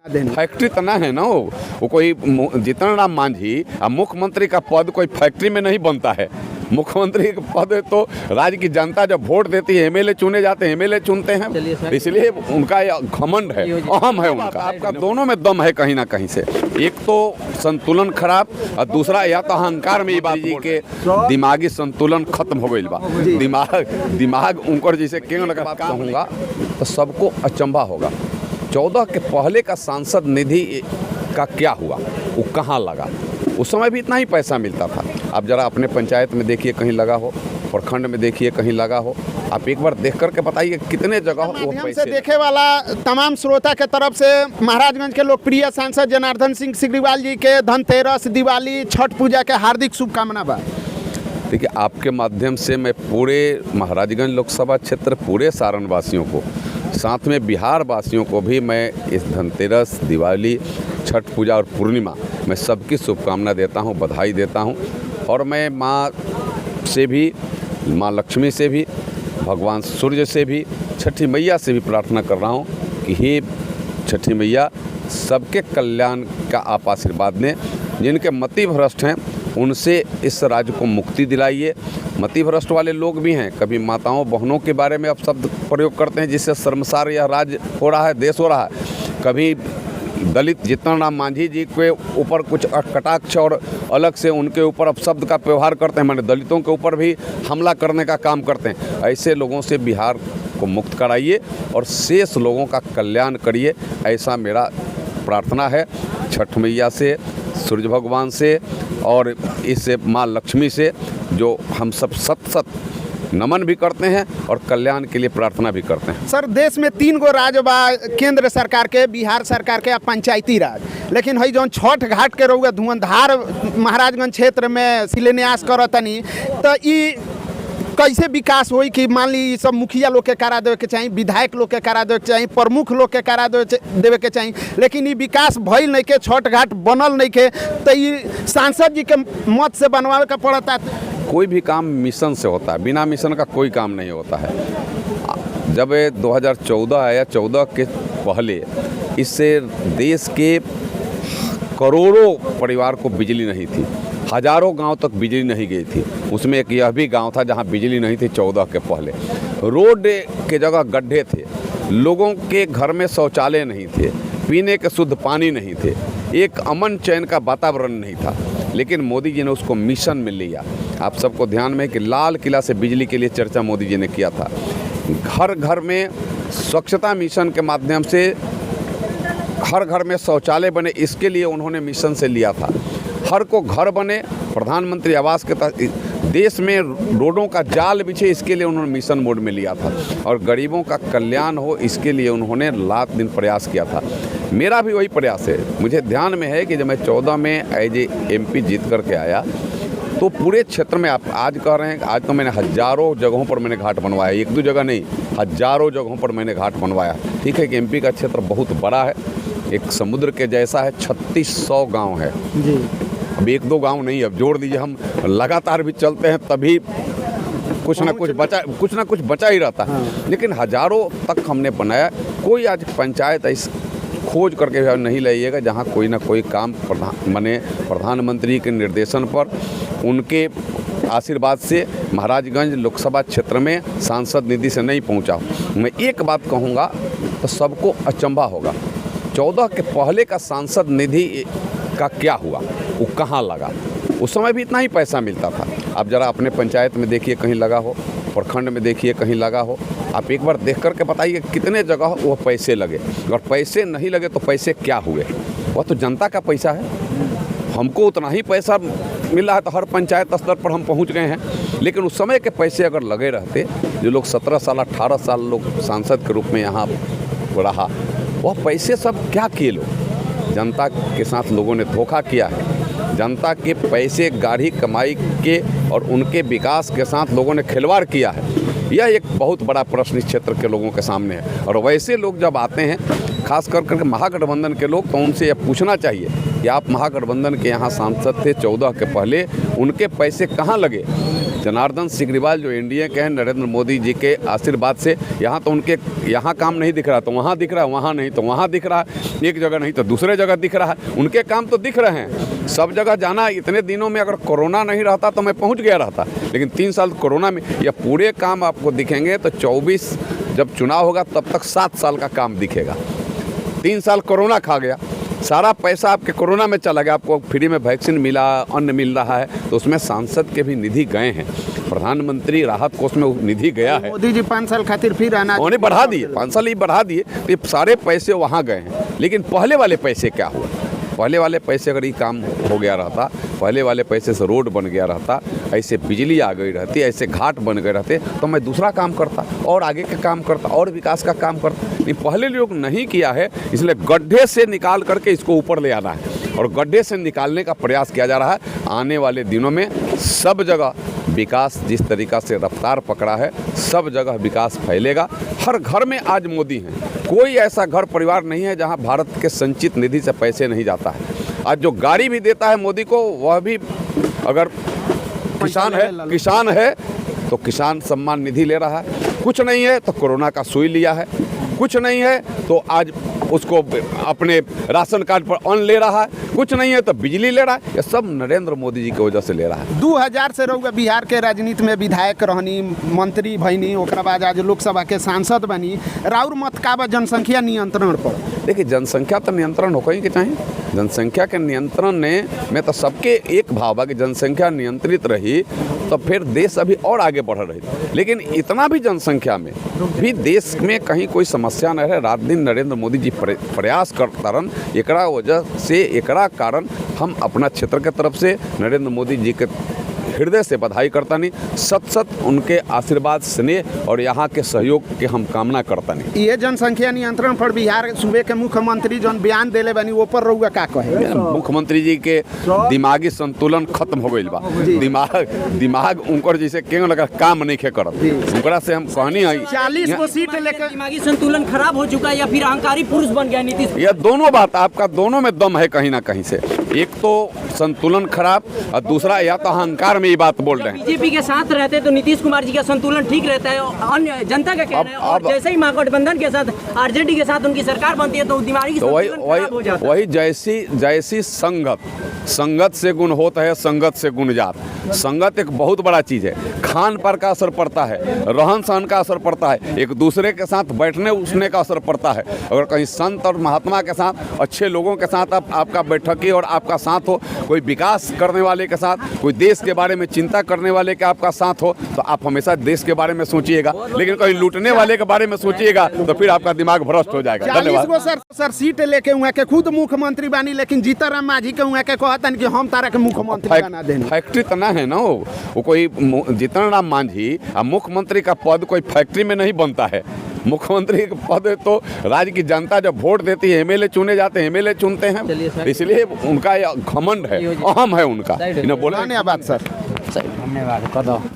Factory तो ना है ना, वो कोई जीतन राम मांझी अब मुख्यमंत्री का पद कोई फैक्ट्री में नहीं बनता है। मुख्यमंत्री का पद तो राज्य की जनता जब वोट देती है, एमएलए चुने जाते हैं, एमएलए चुनते हैं, इसलिए उनका घमंड है, अहम है उनका। आपका दोनों में दम है कहीं ना कहीं से। एक तो संतुलन खराब और दूसरा या तो अहंकार में। बात जी के दिमागी संतुलन खत्म हो गई बा। दिमाग उनकर जैसे क्यों लगा कहूँगा तो सबको अचंभा होगा। 14 के पहले का सांसद निधि का क्या हुआ, वो कहाँ लगा? उस समय भी इतना ही पैसा मिलता था। आप जरा अपने पंचायत में देखिए कहीं लगा हो, प्रखंड में देखिए कहीं लगा हो। आप एक बार देख करके बताइए कितने जगह वो पैसे। देखे वाला तमाम श्रोता के तरफ से महाराजगंज के लोकप्रिय सांसद जनार्दन सिंह सिग्रीवाल जी के धनतेरस, दिवाली, छठ पूजा के हार्दिक शुभकामना बा। देखिए, आपके माध्यम से मैं पूरे महाराजगंज लोकसभा क्षेत्र, पूरे सारण वासियों को, साथ में बिहार वासियों को भी मैं इस धनतेरस, दिवाली, छठ पूजा और पूर्णिमा मैं सबकी शुभकामना देता हूं, बधाई देता हूं। और मैं माँ से भी, माँ लक्ष्मी से भी, भगवान सूर्य से भी, छठी मैया से भी प्रार्थना कर रहा हूं कि हे छठी मैया, सबके कल्याण का आप आशीर्वाद दें। जिनके मति भ्रष्ट हैं उनसे इस राज्य को मुक्ति दिलाइए। मति भ्रष्ट वाले लोग भी हैं, कभी माताओं बहनों के बारे में अब शब्द प्रयोग करते हैं जिससे शर्मसार यह राज्य हो रहा है, देश हो रहा है। कभी दलित जीतन राम मांझी जी के ऊपर कुछ कटाक्ष और अलग से उनके ऊपर अब शब्द का व्यवहार करते हैं, माने दलितों के ऊपर भी हमला करने का काम करते हैं। ऐसे लोगों से बिहार को मुक्त कराइए और शेष लोगों का कल्याण करिए, ऐसा मेरा प्रार्थना है छठ मैया से, सूर्य भगवान से और इससे माँ लक्ष्मी से, जो हम सब सत नमन भी करते हैं और कल्याण के लिए प्रार्थना भी करते हैं। सर, देश में 3 गो राज बा, केंद्र सरकार के, बिहार सरकार के, पंचायती राज। लेकिन हई जौन छठ घाट के रहुआ धुआंधार महाराजगंज क्षेत्र में शिलान्यास करतनी, तो ई कैसे विकास होई कि मान ली सब मुखिया लोग के करा देवे के चाहिए, विधायक लोग के करा देवे के चाहिए, प्रमुख लोग के करा देवे के चाहिए, लेकिन ये विकास भइल नहीं के, छठ घाट बनल नहीं के, तो ये सांसद जी के मत से बनवावे का पड़ता। कोई भी काम मिशन से होता है, बिना मिशन का कोई काम नहीं होता है। जब 2014 आया, 14 के पहले इससे देश के करोड़ों परिवार को बिजली नहीं थी, हजारों गांव तक बिजली नहीं गई थी। उसमें एक यह भी गांव था जहां बिजली नहीं थी 14 के पहले। रोड के जगह गड्ढे थे, लोगों के घर में शौचालय नहीं थे, पीने के शुद्ध पानी नहीं थे, एक अमन चैन का वातावरण नहीं था। लेकिन मोदी जी ने उसको मिशन में लिया। आप सबको ध्यान में है कि लाल किला से बिजली के लिए चर्चा मोदी जी ने किया था। घर घर में स्वच्छता मिशन के माध्यम से हर घर में शौचालय बने, इसके लिए उन्होंने मिशन से लिया था। हर को घर बने, प्रधानमंत्री आवास के तहत देश में रोडों का जाल बिछे, इसके लिए उन्होंने मिशन मोड में लिया था। और गरीबों का कल्याण हो, इसके लिए उन्होंने रात दिन प्रयास किया था। मेरा भी वही प्रयास है। मुझे ध्यान में है कि जब मैं 14 में एज ए MP जीत करके आया तो पूरे क्षेत्र में, आप आज कह रहे हैं, आज तो मैंने हज़ारों जगहों पर मैंने घाट बनवाया, 1-2 जगह नहीं, हज़ारों जगहों पर मैंने घाट बनवाया। ठीक है कि MP का क्षेत्र बहुत बड़ा है, एक समुद्र के जैसा है, 3600 गाँव है जी। अब 1-2 गांव नहीं, अब जोड़ दीजिए, हम लगातार भी चलते हैं तभी कुछ ना कुछ बचा ही रहता है। लेकिन हजारों तक हमने बनाया। कोई आज पंचायत ऐसी खोज करके नहीं लाइएगा जहां कोई ना कोई काम प्रधानमंत्री के निर्देशन पर, उनके आशीर्वाद से महाराजगंज लोकसभा क्षेत्र में सांसद निधि से नहीं पहुंचा। मैं एक बात कहूँगा तो सबको अचंभा होगा, 14 के पहले का सांसद निधि का क्या हुआ, वो कहाँ लगा? उस समय भी इतना ही पैसा मिलता था। आप जरा अपने पंचायत में देखिए कहीं लगा हो, प्रखंड में देखिए कहीं लगा हो। आप एक बार देख करके बताइए कितने जगह वो पैसे लगे, और पैसे नहीं लगे तो पैसे क्या हुए? वह तो जनता का पैसा है। हमको उतना ही पैसा मिला है तो हर पंचायत स्तर पर हम पहुंच गए हैं। लेकिन उस समय के पैसे अगर लगे रहते, जो लोग 17 साल 18 साल लोग सांसद के रूप में यहाँ रहा, वह पैसे सब क्या किए? लोग जनता के साथ लोगों ने धोखा किया है। जनता के पैसे गाढ़ी कमाई के और उनके विकास के साथ लोगों ने खिलवाड़ किया है। यह एक बहुत बड़ा प्रश्न इस क्षेत्र के लोगों के सामने है। और वैसे लोग जब आते हैं, खास कर महागठबंधन के लोग, तो उनसे यह पूछना चाहिए कि आप महागठबंधन के यहाँ सांसद थे 14 के पहले, उनके पैसे कहाँ लगे? जनार्दन सिग्रीवाल जो एनडीए के हैं, नरेंद्र मोदी जी के आशीर्वाद से यहाँ तो उनके यहाँ काम नहीं दिख रहा तो वहाँ दिख रहा है, वहाँ नहीं तो वहाँ दिख रहा है, एक जगह नहीं तो दूसरे जगह दिख रहा है। उनके काम तो दिख रहे हैं, सब जगह जाना। इतने दिनों में अगर कोरोना नहीं रहता तो मैं पहुँच गया रहता, लेकिन 3 साल कोरोना में ये पूरे काम आपको दिखेंगे। तो 24 जब चुनाव होगा तब तक 7 साल का काम दिखेगा। 3 साल कोरोना खा गया, सारा पैसा आपके कोरोना में चला गया। आपको फ्री में वैक्सीन मिला, अन्न मिल रहा है, तो उसमें सांसद के भी निधि गए हैं, प्रधानमंत्री राहत कोष में निधि गया है। मोदी जी 5 साल खातिर फिर अनाज उन्होंने बढ़ा दिए, 5 साल ही बढ़ा दिए, तो ये सारे पैसे वहाँ गए हैं। लेकिन पहले वाले पैसे क्या हुआ? पहले वाले पैसे अगर ये काम हो गया रहता, पहले वाले पैसे से रोड बन गया रहता, ऐसे बिजली आ गई रहती, ऐसे घाट बन गए रहते, तो मैं दूसरा काम करता और आगे का काम करता और विकास का काम करता। ये पहले लोग नहीं किया है, इसलिए गड्ढे से निकाल करके इसको ऊपर ले आना है और गड्ढे से निकालने का प्रयास किया जा रहा है। आने वाले दिनों में सब जगह विकास जिस तरीक़ा से रफ्तार पकड़ा है, सब जगह विकास फैलेगा। हर घर में आज मोदी हैं, कोई ऐसा घर परिवार नहीं है जहां भारत के संचित निधि से पैसे नहीं जाता है। आज जो गाड़ी भी देता है मोदी को, वह भी अगर किसान है तो किसान सम्मान निधि ले रहा है, कुछ नहीं है तो कोरोना का सुई लिया है, कुछ नहीं है तो आज उसको अपने राशन कार्ड पर अन्न ले रहा है, कुछ नहीं है तो बिजली ले रहा है। ये सब नरेंद्र मोदी जी की वजह से ले रहा है। 2000 से रहुआ बिहार के राजनीति में विधायक रहनी, मंत्री भईनी, ओकरा बाद आज लोकसभा के सांसद बनी। राउर मत का बा जनसंख्या नियंत्रण पर? देखिए, जनसंख्या तो नियंत्रण होकर ही चाहिए। जनसंख्या के नियंत्रण में तो सबके एक भाव है कि जनसंख्या नियंत्रित रही तो फिर देश अभी और आगे बढ़ रही। लेकिन इतना भी जनसंख्या में भी देश में कहीं कोई समस्या न रहे, रात दिन नरेंद्र मोदी जी प्रयास करता रहन। एकरा वजह से, एकरा कारण हम अपना क्षेत्र के तरफ से नरेंद्र मोदी जी के हृदय से बधाई करता नहीं, सत उनके आशीर्वाद, स्नेह और यहाँ के सहयोग के हम कामना करता नहीं। ये जनसंख्या नियंत्रण पर बिहार सूबे के मुख्यमंत्री जौन बयान देले बनी वो पर रहुआ का कहे? मुख्यमंत्री जी के दिमागी संतुलन खत्म हो गई बा। दिमाग उनकर जैसे केंग लगा काम नहीं खे करत, उनकरा से हम कहनी है 40 को सीट लेकर दिमागी संतुलन खराब हो चुका है या फिर अहंकारी पुरुष बन गया नीतीश? ये दोनों बात आपका, दोनों में दम है कहीं ना कहीं से। एक तो संतुलन खराब और दूसरा या तो अहंकार में ये बात बोल रहे हैं। बीजेपी के साथ रहते तो नीतीश कुमार जी का संतुलन ठीक रहता है, अन्य जनता का कहना है। और जैसे ही महागठबंधन के साथ, आरजेडी के साथ उनकी सरकार बनती है तो दिमागी संतुलन खराब हो जाता है। वही जैसी संगत से गुण होता है, संगत से गुण जात। संगत एक बहुत बड़ा चीज़ है, खान पान का असर पड़ता है, रहन सहन का असर पड़ता है, एक दूसरे के साथ बैठने उठने का असर पड़ता है। अगर कहीं संत और महात्मा के साथ, अच्छे लोगों के साथ आपका बैठकी और आपका साथ हो, कोई विकास करने वाले के साथ, कोई देश के बारे में चिंता करने वाले के आपका साथ हो, तो आप हमेशा देश के बारे में सोचिएगा। लेकिन कहीं लूटने वाले के बारे में सोचिएगा तो फिर आपका दिमाग भ्रष्ट हो जाएगा। 40 गो सर सीट लेके हुआ के खुद मुख्यमंत्री बानी, लेकिन जीतनराम मांझी के हुआ के कहतन कि हम तारा के मुख्यमंत्री बना देंगे। फैक्ट्री तो ना है ना, वो कोई जीतनराम मांझी और मुख्यमंत्री का पद कोई फैक्ट्री में नहीं बनता है। मुख्यमंत्री का पद तो राज्य की जनता जब वोट देती है, एमएलए चुने जाते हैं, एमएलए चुनते हैं, इसलिए उनका घमंड है, अहम है उनका। धन्यवाद सर। धन्यवाद।